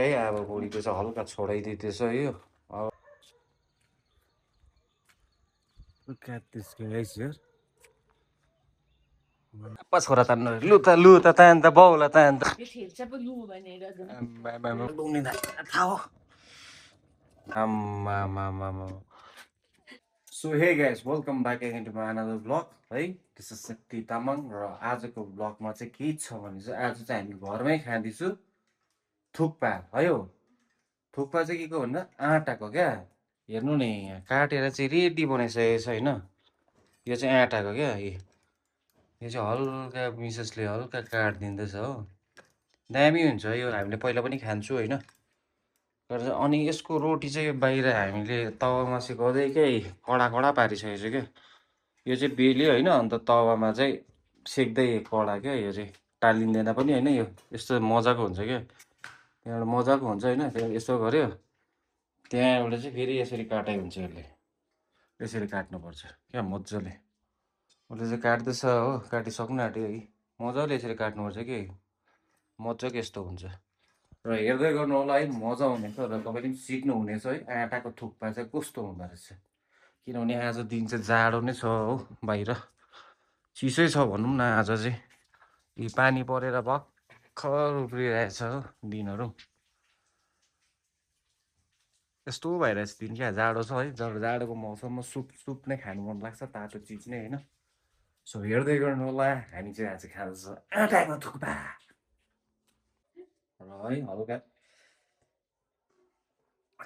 है अब भुँडीको चाहिँ हल्का छोडाइदिँदैछ यो अब look at this guys here apa छोरा तान्न लु त तान त बाउला तान त यो ठेल्छ पो लु भनेर लुङ्ने थाहा हो आम्मामामामा so hey guys welcome back again to my another blog hi this is Shakti Tamang र आजको ब्लगमा चाहिँ के छ भने चाहिँ आज चाहिँ हामी घरमै खाँदैछु थुक्पा है हो थुक्पा चाहिँ के को भन्दा आँटाको क्या हेर्नु नि यहाँ काटेर चाहिँ रेडी बनाइसकेको छ होइन यो चाहिँ आँटाको क्या यो चाहिँ हल्का मिसेसले हल्का काटिदिँदैछ हो दामी हुन्छ यो हामीले पहिला पनि खान्छु होइन तर अनि यसको रोटी चाहिँ बाहिर हामीले तावामा सिकाउँदैकै कडा कडा पारिसकेको छ क्या यो चाहिँ बेल्यो होइन अन्त तावामा चाहिँ सेक्दै कडा क्या यो चाहिँ टालिँदैन पनि होइन यो यस्तो मजाको हुन्छ क्या त्यहाँबाट मजाको हुन्छ होइन त्यहाँ यसो गऱ्यो त्यहाँबाट चाहिँ फेरि यसरी काटाइ हुन्छ यसले यसरी काट्नुपर्छ क्या मजाले उसले चाहिँ काट्दैछ हो काटिसक्नु आँट्यो है मजाले यसरी काट्नुपर्छ कि मजाको यस्तो हुन्छ र हेर्दै गर्नु होला है मजा आउनेछ र तपाईँले पनि सिक्नुहुनेछ है आँटाको थुक्पा चाहिँ कस्तो हुँदो रहेछ किनभने आज दिन चाहिँ जाडो नै छ हो बाहिर चिसै छ भनौँ न आज चाहिँ यी पानी परेर भर्खर उब्रिरहेछ हो दिनहरू यस्तो भइरहेछ दिन क्या जाडो छ है जाडोको मौसममा सुप नै खानु मन लाग्छ तातो चिज नै होइन सो हेर्दै गर्नु होला हामी चाहिँ आज खाँदैछ आँटाको थुक्पा र है हल्का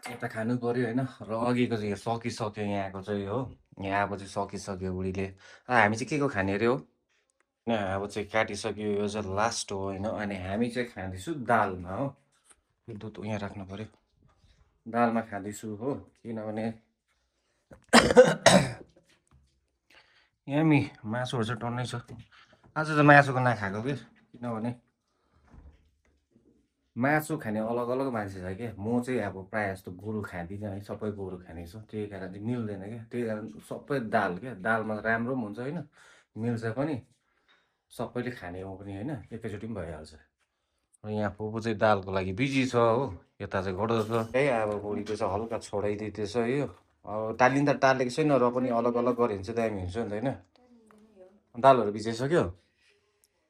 यता खानु पऱ्यो होइन र अघिको चाहिँ सकिसक्यो यहाँको चाहिँ हो यहाँ अब चाहिँ सकिसक्यो बुढीले हामी चाहिँ के को खाने अरे हो अब चाहिँ काटिसक्यो यो चाहिँ लास्ट हो होइन अनि हामी चाहिँ खाँदैछु दालमा हो यो दुध यहाँ राख्नु पऱ्यो दालमा खाँदैछु हो किनभने यामी मासुहरू चाहिँ टन्नै छ आज त मासुको नखाएको कि किनभने मासु खाने अलग अलग मान्छे छ क्या म चाहिँ अब प्रायः जस्तो गोरु खाँदिनँ है सबै गोरु खाने छ त्यही कारण चाहिँ मिल्दैन क्या त्यही कारण सबै दाल क्या दालमा राम्रो पनि हुन्छ होइन मिल्छ पनि सबैले खाने हो पनि होइन एकैचोटि पनि भइहाल्छ र यहाँ फुपू चाहिँ दालको लागि बिजी छ हो यता चाहिँ घोडो छ है अब बुढीको चाहिँ हल्का छोडाइदिँदैछ यो अब टालिन त टालेको छैन र पनि अलग अलग गऱ्यो भने चाहिँ दामी हुन्छ नि त होइन दालहरू भिजाइसक्यो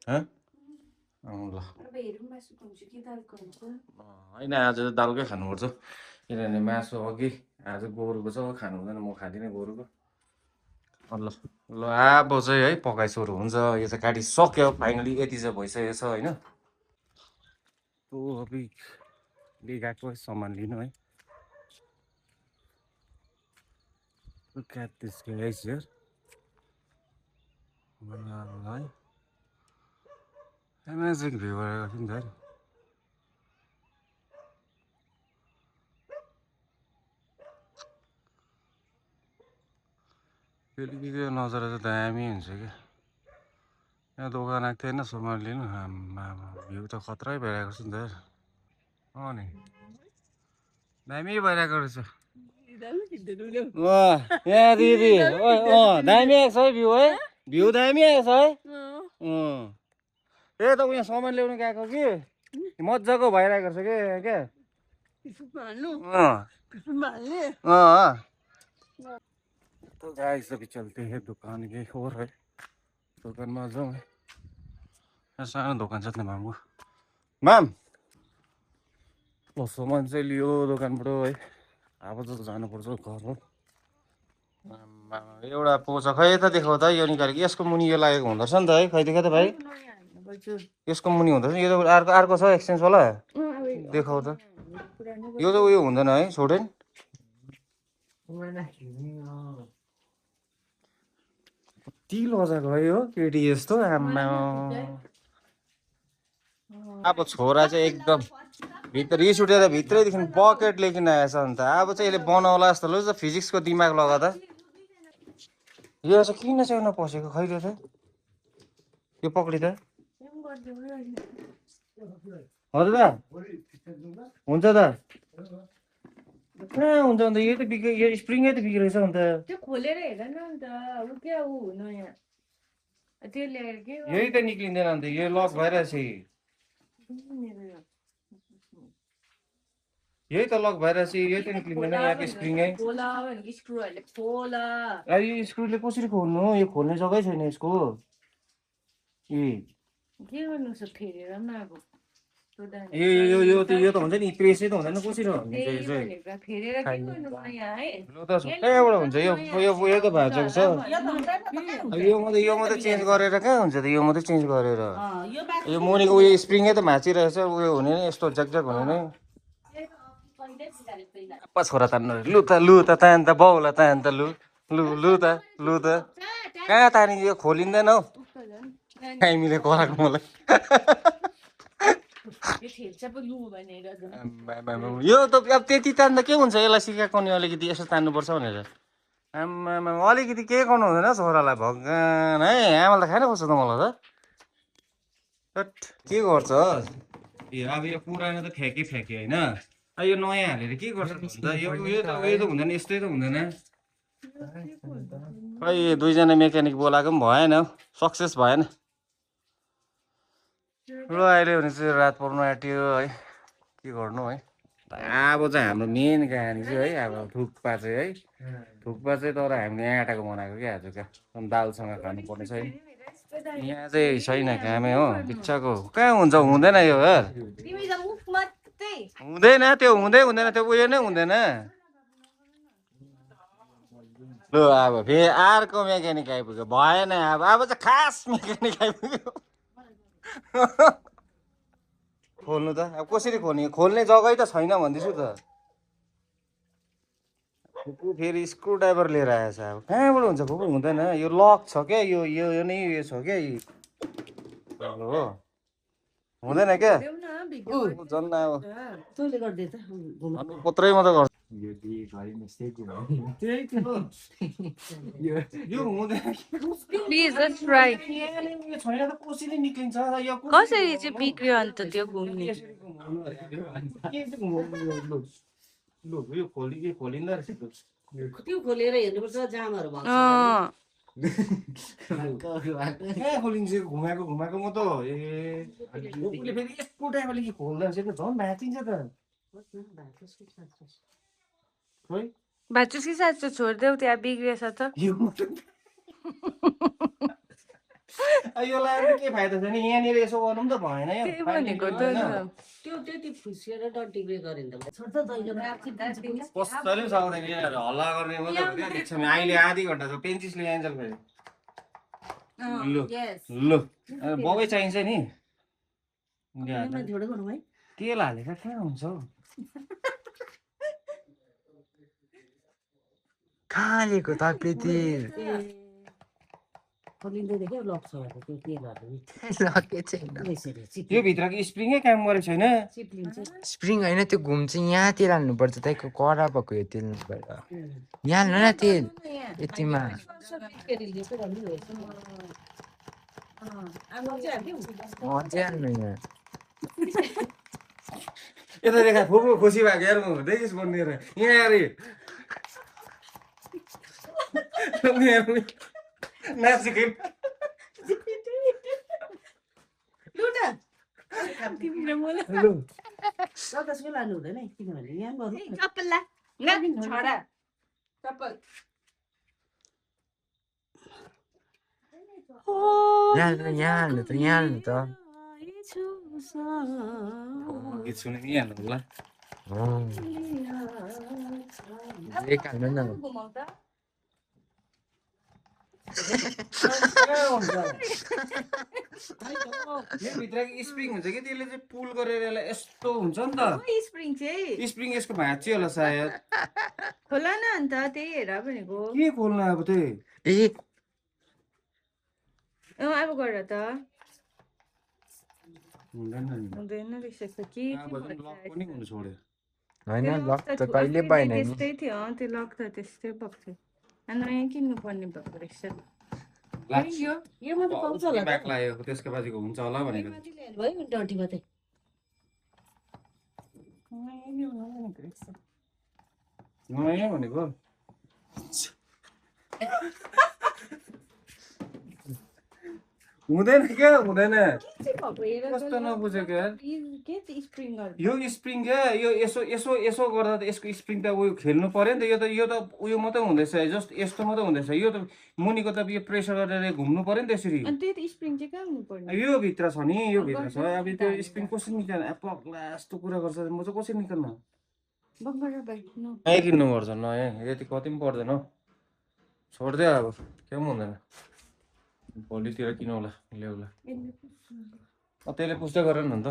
ल होइन आज त दालकै खानुपर्छ किनभने मासु अघि आज गोरुको छ खानु हुँदैन म खाँदिनँ गोरुको ल ल अब चाहिँ है पकाइ सुरु हुन्छ यो चाहिँ काटिसक्यो फाइनली यति चाहिँ भइसकेको छ होइन गएको सामान लिनु है Look at this guys here. Amazing view in there. बेलुकीको नजारा चाहिँ दामी हुन्छ क्या यहाँ दोकान आएको थिएन सामान लिनु भ्यू त खतरै भइरहेको छ नि त अँ नि दामी भइरहेको रहेछ यहाँ दिदी दामी आएको छ है भ्यू है भ्यू दामी आएको छ है त उहाँ सामान ल्याउनु गएको कि मजाको भइरहेको छ क्या तो गाइस अभी चलते हैं दुकान के और है दुकान में जाऊँ सानो दोकान छ नि मामको माम ल सामान चाहिँ लियो दोकानबाट है अब त जानुपर्छ घर हो एउटा पोचा खै त देखाउ त यो निकालेको यसको मुनि यो लागेको हुँदो रहेछ नि त है खै देखा त भाइ यसको मुनि हुँदो रहेछ यो त अर्को अर्को छ एक्सचेन्जवाला देखाउ त यो त उयो हुँदैन है छोडेन कति लजाको है हो केटी यस्तो आम्मा अब छोरा चाहिँ एकदम भित्र रिस उठेर भित्रैदेखि बकेट लिएर आएछ अन्त अब चाहिँ यसले बनाउला जस्तो ल फिजिक्सको दिमाग लगाउँदा यो चाहिँ किन चाहिँ नपसेको खैले त यो पक्री त हजुर दा हुन्छ त कहाँ हुन्छ अन्त यो त बिग्रे यो स्प्रिङै त बिग्रेछ अन्त त्यो खोलेर हेर न अन्त उ के उ नयाँ त्यो ल्याएर के यही त निक्लिँदैन अन्त यो लक भइरहेछ यही त लक भइरहेछ यही त निक्लिँदैन यहाँको स्प्रिङै खोला भनेको स्क्रुहरूले खोला यो स्क्रुले कसरी खोल्नु यो खोल्ने जग्गै छैन यसको ए के गर्नु छ फेरेर पनि अब यो त हुन्छ नि प्रेसै त हुँदैन कसरी हुन्छ यो चाहिँ फेरेर के गर्नु यहाँ है लु त कहाँबाट हुन्छ यो त भाँचेको छ यो मात्रै चेन्ज गरेर कहाँ हुन्छ त यो मात्रै चेन्ज गरेर यो मुनिको उयो स्प्रिङै त भाँचिरहेछ उयो हुने नै यस्तो जगजग हुने नै अपा छोरा तान्नु लु त तान त बाउला तान त लु त कहाँ तानि यो खोलिँदैन हौ हामीले कराएको मलाई यो त अब त्यति तान्दा के हुन्छ यसलाई सिकाएको नि अलिकति यसो तान्नुपर्छ भनेर आम्मामा अलिकति के गर्नु हुँदैन छोरालाई भगवान है आमाले त खानु पर्छ त मलाई त के गर्छ अब यो पुरानो त फ्याँक्यो होइन यो नयाँ हालेर के गर्छ त यो त हुँदैन यस्तै त हुँदैन खै दुईजना मेकानिक बोलाएको पनि भएन सक्सेस भएन ल अहिले भने चाहिँ रात पर्नु आँट्यो है के गर्नु है अब चाहिँ हाम्रो मेन कहानी चाहिँ है अब थुक्पा चाहिँ है थुक्पा चाहिँ तर हामीले आँटाको बनाएको क्या आज क्या दालसँग खानुपर्ने छैन यहाँ चाहिँ छैन कामै हो बिच्चाको कहाँ हुन्छ हुँदैन यो यार हुँदैन त्यो हुँदैन त्यो उयो नै हुँदैन लु अब फेरि अर्को मेकानिक आइपुग्यो भएन अब चाहिँ खास मेकानिक आइपुग्यो खोल्नु त अब कसरी खोल्ने जग्गै त छैन भन्दैछु त फुपू फेरि स्क्रु ड्राइभर लिएर आएछ अब कहाँबाट हुन्छ फुपू हुँदैन यो लक छ क्या यो नै उयो छ क्या हो हुँदैन क्या जन्ना अब पत्रै मात्रै गर्छ कसरी निक्लिन्छ कसरी चाहिँ बिग्रियो अन्त त्यो घुम्ने लु यो खोलिँदो रहेछ त्यो खोलेर हेर्नुपर्छ जामहरू भएको कहाँ खोलिन्छ घुमाएको म त फेरि यस्तो टाइमले के खोल्दो रहेछ झन् भाँचिन्छ त भाँचुस कि साँच्चो छोडिदेऊ त्यहाँ बिग्रिएछ त यो लाएर के फाइदा छ नि यहाँनिर यसो गर्नु पनि त भएन त्यो त्यति फुस्किएर डन्टिग्रे गरिन्छ कसैले सक्दैन हल्ला गर्ने मात्रै अहिले आधी घन्टा छ पेन्चिसले आइन्छ फेरि लु बाबै चाहिन्छ नि तेल हालेर कहाँ हुन्छ हौ कहाँ लिएको तपाईँ तेल यो भित्रको स्प्रिङै काम गरेको छैन स्प्रिङ होइन त्यो घुम्छ यहाँ तेल हाल्नुपर्छ त्यहीको कडा भएको यो तेल यहाँ हाल्नु न तेल यतिमा अझै हाल्नु यहाँ यता देखा फुपू खुसी भएको यार म देखिस् बनिएर यहाँ अरे नाचिकै लानु हुँदैन किनभने यहाँ यहाँ हाल्नु त यहाँ हाल्नु त गीत सुने नि हाल्नु होला ब्रेक हाल्नु न यो भित्रको स्प्रिङ हुन्छ कि त्यसले चाहिँ पुल गरेर यसलाई यस्तो हुन्छ नि त स्प्रिङ यसको भाँच्यो होला सायद खोला न अन्त त्यही हेर भनेको के खोल्नु अब त्यही अब गर त हुँदैन रहेछ त के पनि हुनु छोड्यो होइन लक त कहिले भएन त्यस्तै थियो त्यो लक त त्यस्तै भएको थियो नयाँ किन्नु पर्ने भएको रहेछ त्यसको बाजीको हुन्छ होला भनेको डन्टी मात्रै नयाँ भनेको हुँदैन क्या हुँदैन के चाहिँ भएको हेर कस्तो नबुझेको यार के चाहिँ स्प्रिङहरू यो स्प्रिङ क्या यो यसो यसो यसो गर्दा त यसको स्प्रिङ त उयो खेल्नु पर्यो नि त यो त उयो मात्रै हुँदैछ जस्ट यस्तो मात्रै हुँदैछ यो त मुनिको त यो प्रेसर गरेर घुम्नु पर्यो नि त्यसरी अनि त्यही त स्प्रिङ चाहिँ कहाँ हुनु पर्ने यो भित्र छ नि यो भित्र छ अब त्यो स्प्रिङ कसरी निकाल्ने पग्ला जस्तो कुरा गर्छ म चाहिँ कसरी निकाल्नु बङ्गाल बाइक न नयाँ किन्नुपर्छ नयाँ यति कति पनि पर्दैन हौ छोडिदियो अब केही पनि हुँदैन भोलितिर किनौला ल्याउला त्यसले पुस्दै गरेन नि त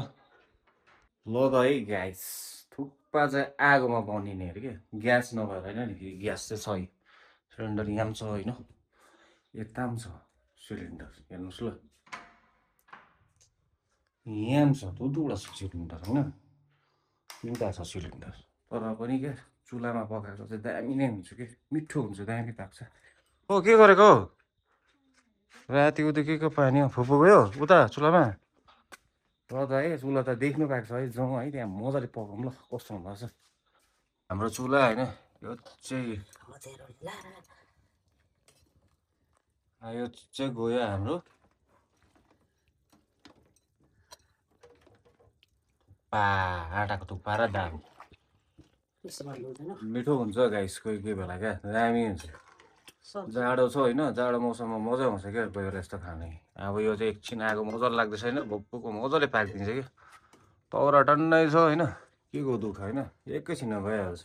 ल त है ग्यास थुक्पा चाहिँ आगोमा बनिने अरे क्या ग्यास नभएर होइन नि फेरि ग्यास चाहिँ छ सिलिन्डर यहाँ पनि छ होइन यता पनि छ सिलिन्डर हेर्नुहोस् ल यहाँ पनि छ दुईवटा छ सिलिन्डर होइन तिनवटा छ सिलिन्डर तर पनि क्या चुलामा पकाएको चाहिँ दामी नै हुन्छ कि मिठो हुन्छ दामी पाक्छ ओ के गरेको हौ राति उदेखिको पानी फुपू गयो उता चुलामा र त है चुला त देख्नु पाएको छ है जाउँ है त्यहाँ मजाले पकाउँ ल कस्तो हुँदो रहेछ हाम्रो चुला होइन यो चाहिँ यो चाहिँ गयो हाम्रो आँटाको थुक्पा र दाल मिठो हुन्छ गाइस कोही कोही बेला क्या दामी हुन्छ जाडो छ होइन जाडो मौसममा मजा आउँछ क्या कोही बेला यस्तो खाने अब यो चाहिँ एकछिन आगो मजाले लाग्दैछ होइन भोकको मजाले पाकिदिन्छ कि तौरा टन्नै छ होइन के को दुःख होइन एकैछिनमा भइहाल्छ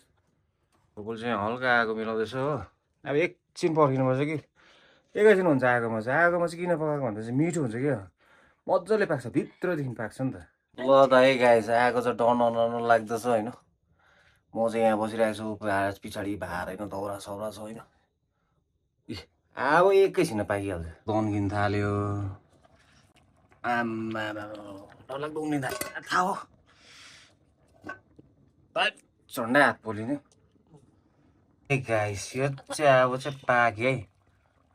भोकल चाहिँ हल्का आगो मिलाउँदैछ हो अब एकछिन पर्खिनुपर्छ कि एकैछिन हुन्छ आगोमा चाहिँ किन पकाएको भन्दा चाहिँ मिठो हुन्छ क्या मजाले पाक्छ भित्रदेखि पाक्छ नि त ल त है गाई चाहिँ आगो चाहिँ डन लाग्दैछ होइन म चाहिँ यहाँ बसिरहेको छु पछाडि भार होइन दाउरा सौरा छ होइन अब एकैछिन पाकिहाल्छ तन्किन थाल्यो आम्मा डरलाग्दो उम्लिन थाल्यो थाहा हो झन्डै हात पोलिने ए गाइस यो चाहिँ अब चाहिँ पाक्यो है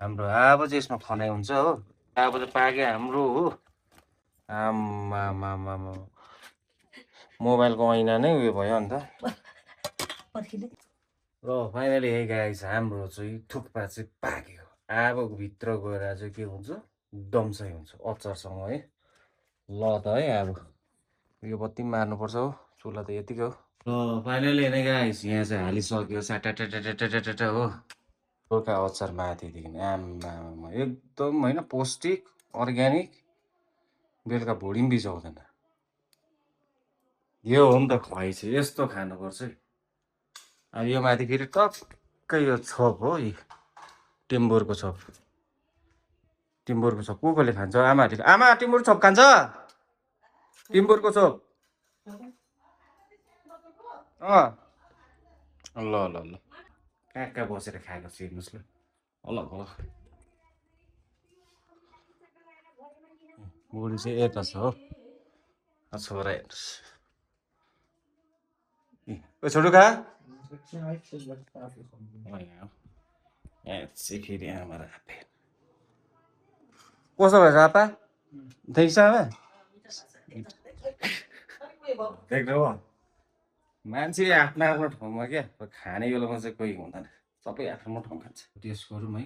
हाम्रो अब चाहिँ यसमा खनाइ हुन्छ हो अब चाहिँ पाक्यो हाम्रो हो आम्मा मोबाइलको ऐना नै उयो भयो अन्त र फाइनली है गाइस हाम्रो चाहिँ थुक्पा चाहिँ पाक्यो अब भित्र गएर चाहिँ के हुन्छ दमसै हुन्छ अचारसँग है ल त है अब यो बत्ती पनि मार्नुपर्छ हो चुला त यतिकै हो ल फाइनली होइन गाइस यहाँ चाहिँ हालिसक्यो साटाटाटाटाटाटा हो गोर्खा अचार माथिदेखि आम्मा एकदम होइन पौष्टिक अर्ग्यानिक बेलुका भुँडी पनि बिसाउँदैन यो हो नि त खुवाइ चाहिँ यस्तो खानुपर्छ है अब यो माथि फेरि टक्कै यो छोप हो यी टिम्बुरको छोप कसले खान्छ आमाहरूले आमा टिम्बुर छोप खान्छ टिम्बुरको छोप ल ल ल कहाँ बसेर खाएको छु हेर्नुहोस् ल अलग अलग बुढी चाहिँ यता छ हो छोरा हेर्नुहोस् छोटो खा फेरि आमा र आप्पे कस्तो भएछ आप्पा देख्छ आमा देख्नु हो मान्छे आफ्नो आफ्नो ठाउँमा क्या खाने बेलामा चाहिँ कोही हुँदैन सबै आफ्नो ठाउँ खान्छ टेस्ट गरौँ है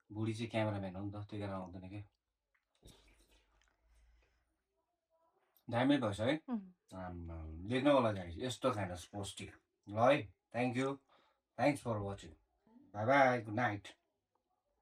बुढी चाहिँ क्यामेराम्यान हो नि त त्यही कारण आउँदैन क्या दामी भएछ है देख्नु होला गाइस यस्तो खानुहोस् पौष्टिक ल है thank you thanks for watching bye bye good night